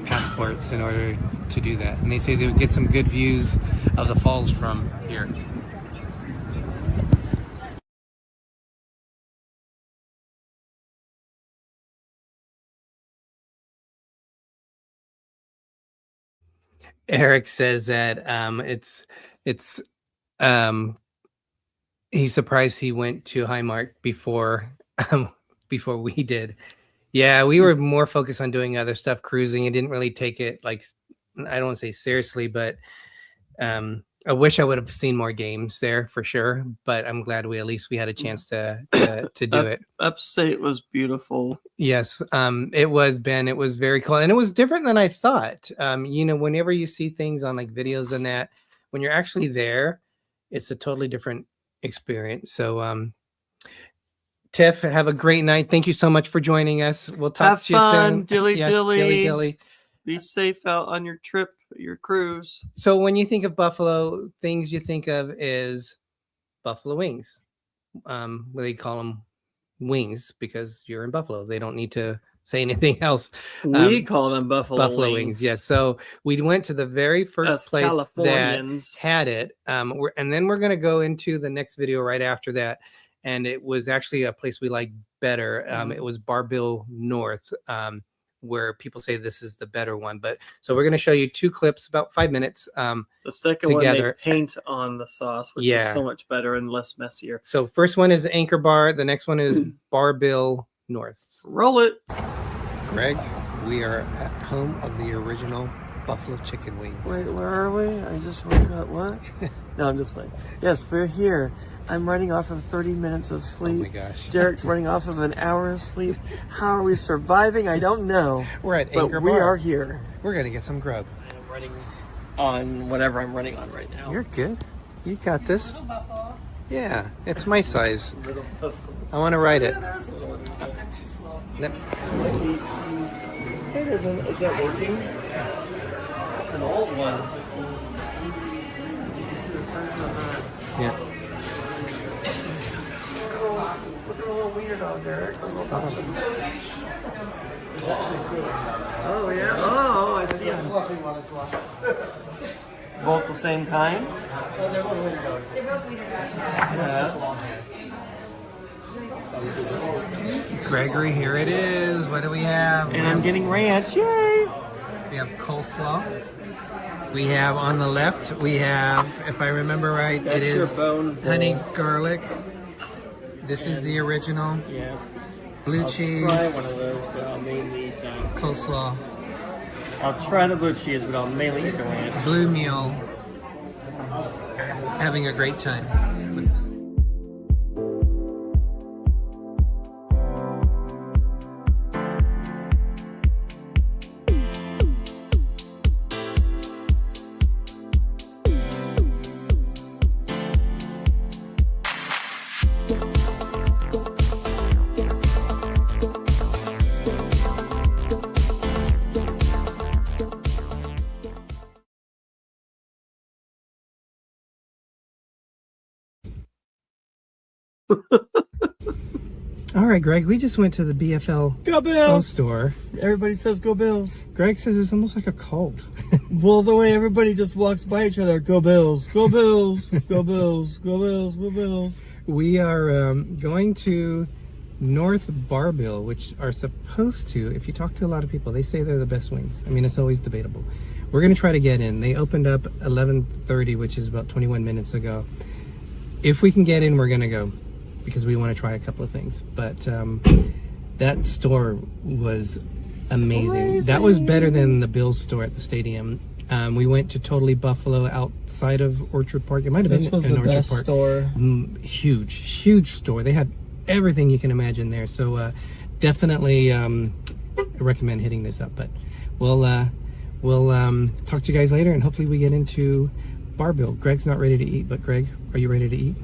passports in order to do that. And they say they'll get some good views of the falls from here. Eric says that he's surprised he went to Highmark before before we did. Yeah, we were more focused on doing other stuff, cruising, and didn't really take it like, I don't want to say seriously, but I wish I would have seen more games there for sure. But I'm glad we had a chance to do it. Upstate was beautiful. Yes, it was, Ben. It was very cool, and it was different than I thought. You know, whenever you see things on like videos and that, when you're actually there, it's a totally different experience. So, Tiff, have a great night. Thank you so much for joining us. We'll talk Have to you fun, soon. dilly Yes, dilly. dilly dilly. Be safe out on your trip, your cruise. So when you think of Buffalo, things you think of is buffalo wings. They call them wings because you're in Buffalo. They don't need to say anything else. We call them buffalo wings. Yes. So we went to the very first Us place that Californians. had it. And then we're going to go into the next video right after that. And it was actually a place we liked better. It was Barbill North, where people say this is the better one. But so we're going to show you 2 clips, about 5 minutes. The second together. one they paint on the sauce, which is so much better and less messier. So first one is Anchor Bar. The next one is Barbill North. Roll it. Greg, we are at home of the original buffalo chicken wings. Wait, where are we? I just woke up. What? No, I'm just playing. Yes, we're here. I'm running off of 30 minutes of sleep. Oh my gosh. Derek's running off of an hour of sleep. How are we surviving? I don't know. We're at But Anchor we Bar. are here. We're going to get some grub. I'm running on whatever I'm running on right now. You're good. You got this. Yeah, it's my size. I want to ride it. Yep. Hey, is that working? It's an old one. Yeah. Looking a little weird out there. Oh, yeah. Oh, I see them. Both the same kind? They're both wiener dogs. Yeah. Gregory, here it is. What do we have? And I'm getting ranch. Yay! We have coleslaw. We have on the left, we have, if I remember right, That's it is your bone honey bowl. garlic. This is the original. Yeah. Blue I'll cheese, try one of those, but I'll mainly eat that. coleslaw, I'll try the blue cheese, but I'll mainly eat the ranch. blue meal. Having a great time. All right, Greg, we just went to the BFL Go Bills! store. Everybody says go Bills. Greg says it's almost like a cult. Well, the way everybody just walks by each other, go Bills, go Bills, go Bills, go Bills, go Bills. We are going to North Barbill, which are supposed to, if you talk to a lot of people, they say they're the best wings. I mean, it's always debatable. We're going to try to get in. They opened up 11:30, which is about 21 minutes ago. If we can get in, we're going to go because we want to try a couple of things. But that store was amazing. That was better than the Bills store at the stadium. We went to Totally Buffalo outside of Orchard Park. It might have This been was an the Orchard best Park. store. Huge store. They had everything you can imagine there. So definitely recommend hitting this up. But we'll talk to you guys later, and hopefully we get into Barbill. Greg's not ready to eat, but Greg, are you ready to eat?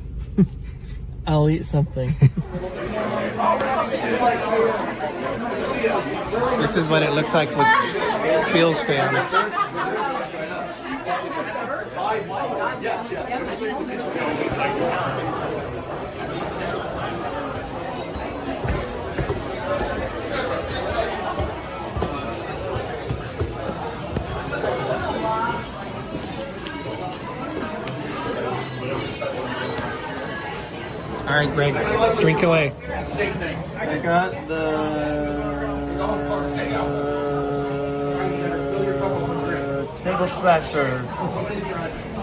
I'll eat something. This is what it looks like with Bills fans. All right, Greg, drink away. I got the table splasher.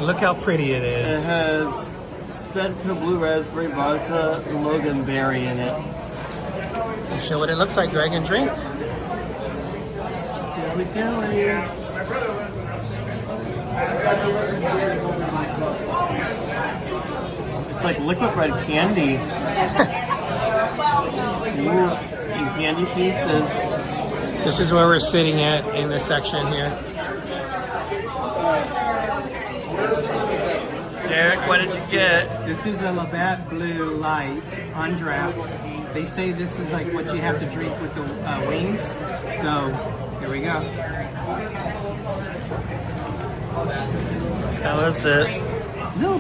Look how pretty it It is. has Svedka Blue Raspberry Vodka Logan Berry in it. Show what it looks like, Greg, and drink. Dilly dilly. It's like liquid red candy. In candy pieces. This is where we're sitting at in this section here. Derek, what did you get? This is a Labatt Blue Light on draft. They say this is like what you have to drink with the wings. So here we go. How is it? No,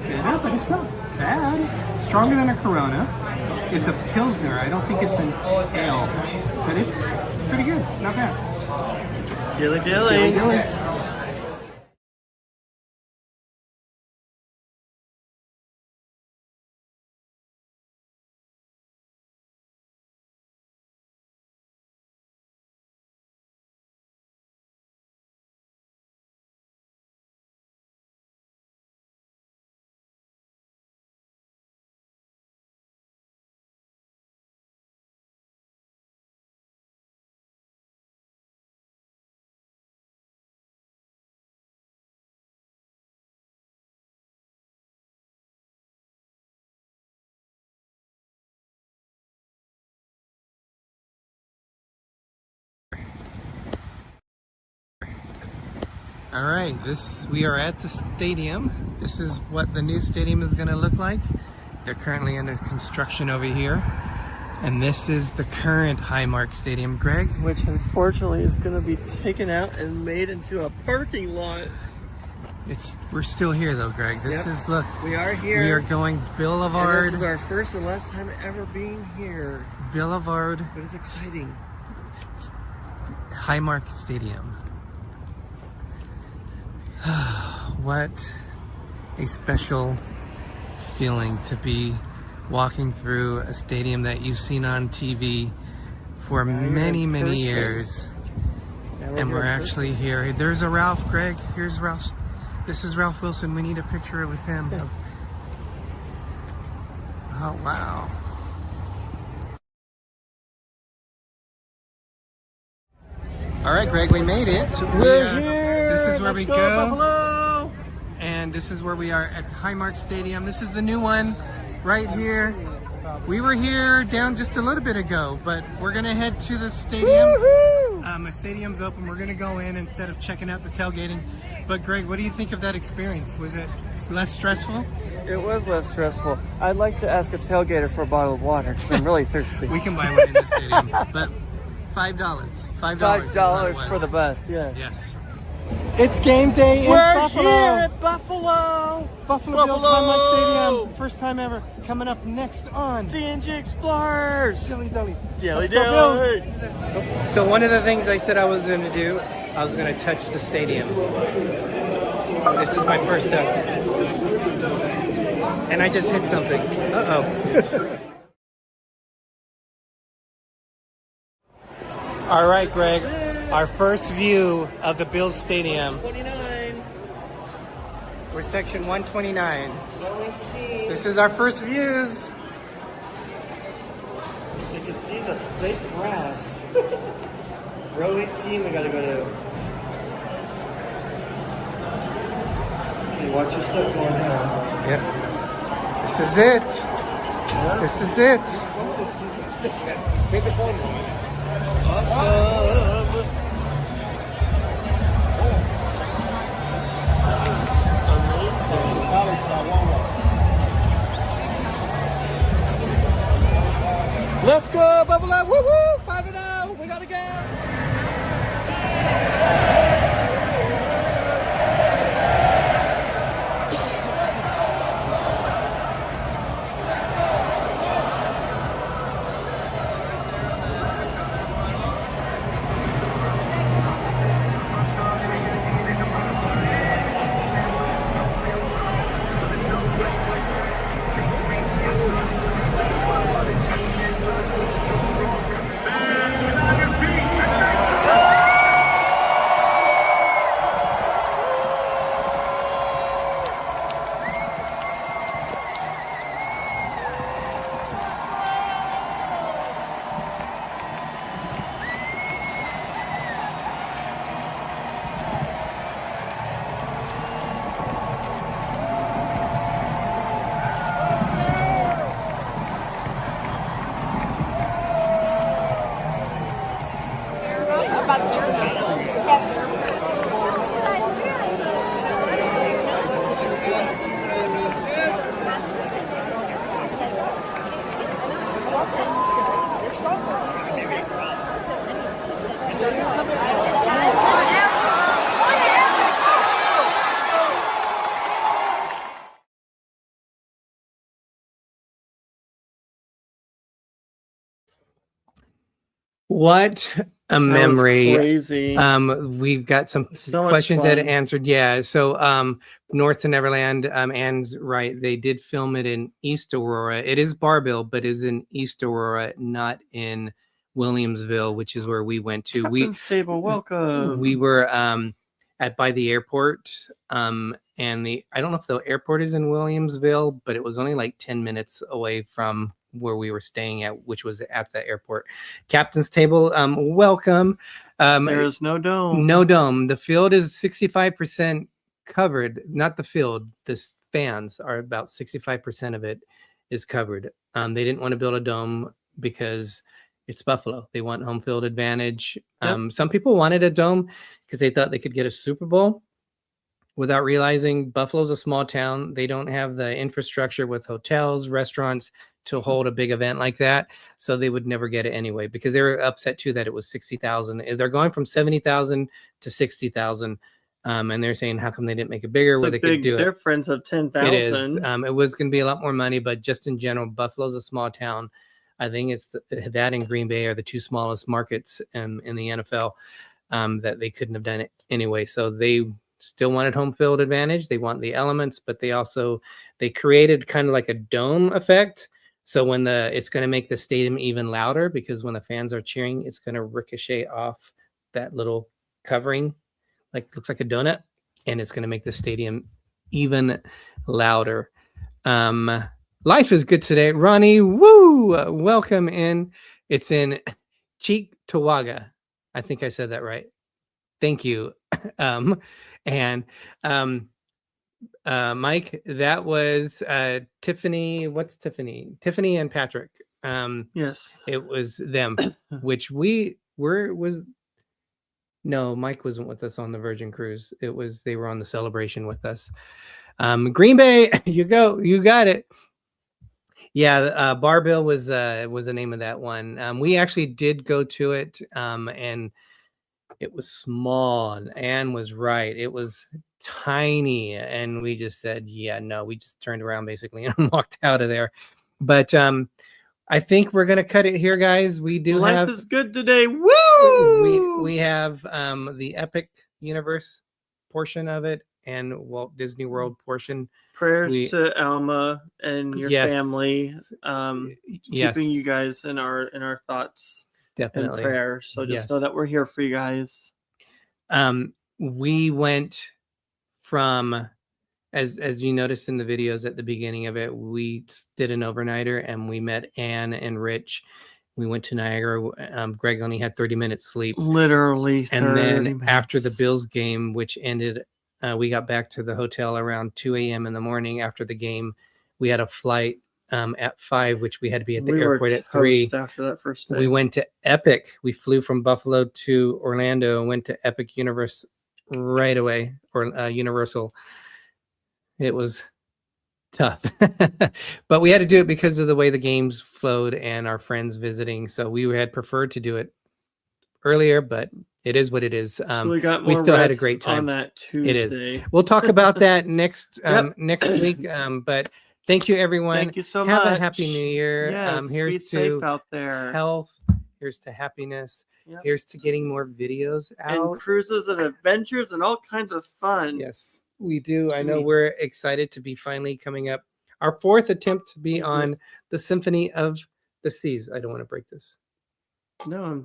bitter, but it's not bad. Stronger than a Corona. It's a Pilsner. I don't think it's an ale, but it's pretty good. Not bad. Dilly dilly. Dilly. All right, we are at the stadium. This is what the new stadium is going to look like. They're currently under construction over here. And this is the current Highmark Stadium, Greg. Which unfortunately is going to be taken out and made into a parking lot. We're still here though, Greg. This Yep. is, look, We are here. we are going And Boulevard. this is our first and last time ever being here. Boulevard But it's exciting. Highmark Stadium. What a special feeling to be walking through a stadium that you've seen on TV for Now you're many, in many person. years. Now And here we're in actually here. There's a Ralph, Greg. Here's Ralph. This is Ralph Wilson. We need a picture with him. Oh, wow. All right, Greg, we made it. We're here. This is where Let's we go, go. Buffalo. And this is where we are at Highmark Stadium. This is the new one right here. We were here down just a little bit ago, but we're gonna head to the stadium. Woohoo! The stadium's open. We're gonna go in instead of checking out the tailgating. But Greg, what do you think of that experience? Was it less stressful? It was less stressful. I'd like to ask a tailgater for a bottle of water because I'm really thirsty. We can buy one in the stadium, but $5. $5 for the bus, yes. Yes. It's game day in We're Buffalo. here at Buffalo! Buffalo Bills Highmark Stadium. First time ever. Coming up next on D&G Explorers! Dilly Dilly. Dilly Let's go, dilly! Bills. So one of the things I said I was going to do, I was going to touch the stadium. This is my first step. And I just hit something. Uh-oh. All right, Greg. Our first view of the Bills Stadium. 29. We're section 129. This is our first views. You can see the fake grass. Row 18 we gotta go to. Okay, watch your step going down. Yep. This is it. This is it. Take the phone. Awesome. Let's go, Buffalo! Woo woo! 5-0! We gotta go! What a That was memory. crazy. We've got some So much questions that fun. answered. Yeah. So North to Neverland, Anne's right. They did film it in East Aurora. It is Barville, but it is in East Aurora, not in Williamsville, which is where we went to. Captain's table, welcome. We were at by the airport. And I don't know if the airport is in Williamsville, but it was only like 10 minutes away from where we were staying at, which was at the airport. Captain's table, welcome. There is no dome. No dome. The field is 65% covered. Not the field. The fans are about 65% of it is covered. They didn't want to build a dome because it's Buffalo. They want home field advantage. Yep. Some people wanted a dome because they thought they could get a Super Bowl without realizing Buffalo's a small town. They don't have the infrastructure with hotels, restaurants to hold a big event like that. So they would never get it anyway, because they were upset too that it was 60,000. They're going from 70,000 to 60,000. And they're saying, how come they didn't make it bigger It's where a they could big do it? difference of 10,000. It is. It was going to be a lot more money, but just in general, Buffalo's a small town. I think it's that and Green Bay are the two smallest markets in the NFL, that they couldn't have done it anyway. So they still wanted home field advantage. They want the elements, but they created kind of like a dome effect. So when it's going to make the stadium even louder, because when the fans are cheering, it's going to ricochet off that little covering, looks like a donut, and it's going to make the stadium even louder. Life is good today. Ronnie, woo! Welcome in. It's in Cheektowaga. I think I said that right. Thank you. Mike, that was Tiffany. What's Tiffany? Tiffany and Patrick. Yes. It was them, which no, Mike wasn't with us on the Virgin Cruise. They were on the Celebration with us. Green Bay, you got it. Yeah, Barville was the name of that one. We actually did go to it, and it was small. And Anne was right. It was tiny, and we just said, yeah, no. We just turned around basically and walked out of there. But I think we're gonna cut it here, guys. We do Life is good today. Woo! we have the Epic Universe portion of it and Walt Disney World portion. Prayers to Alma and your family. Yes. Keeping you guys in our thoughts. Definitely. And prayers. So just know that we're here for you guys. We went from, as you noticed in the videos at the beginning of it, we did an overnighter and we met Anne and Rich. We went to Niagara. Greg only had 30 minutes sleep. Literally 30 And then minutes. after the Bills game, which ended, we got back to the hotel around 2 a.m. in the morning after the game. We had a flight at 5, which we had to be at the airport at 3. After that first day. We went to Epic. We flew from Buffalo to Orlando and went to Epic Universe right away, or Universal. It was tough, but we had to do it because of the way the games flowed and our friends visiting. So we had preferred to do it earlier, but it is what it is. So we still had a great time on that Tuesday. It is. We'll talk about that next week. But thank you, everyone. Thank you so much. Have a happy New Year. Yes, Here's be to safe out there. Health. Here's to happiness. Yep. Here's to getting more videos out. And cruises and adventures and all kinds of fun. Yes, we do. I know we're excited to be finally coming up. Our 4th attempt to be on the Symphony of the Seas. I don't want to break this. No,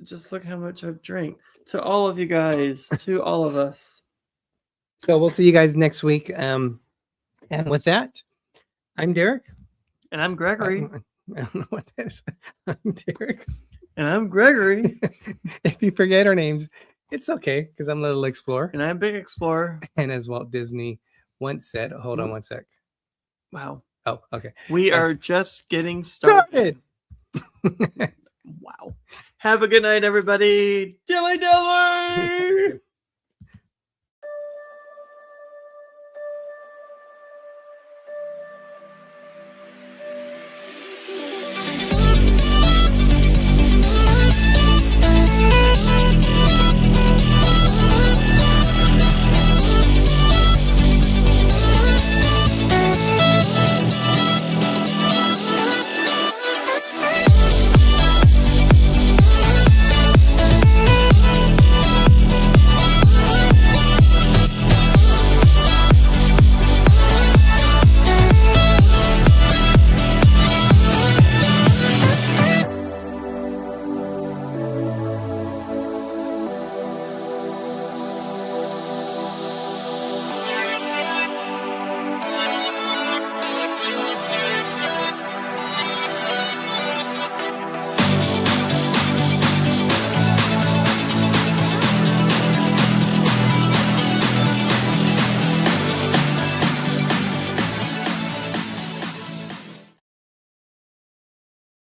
just look how much I've drank. To all of you guys, to all of us. So we'll see you guys next week. And with that, I'm Derek. And I'm Gregory. I don't know what that is. I'm Derek. And I'm Gregory. If you forget our names, it's okay, because I'm Little Explorer. And I'm Big Explorer. And as Walt Disney once said, hold on one sec. Wow. Oh, okay. We are just getting started. Wow. Have a good night, everybody. Dilly dilly.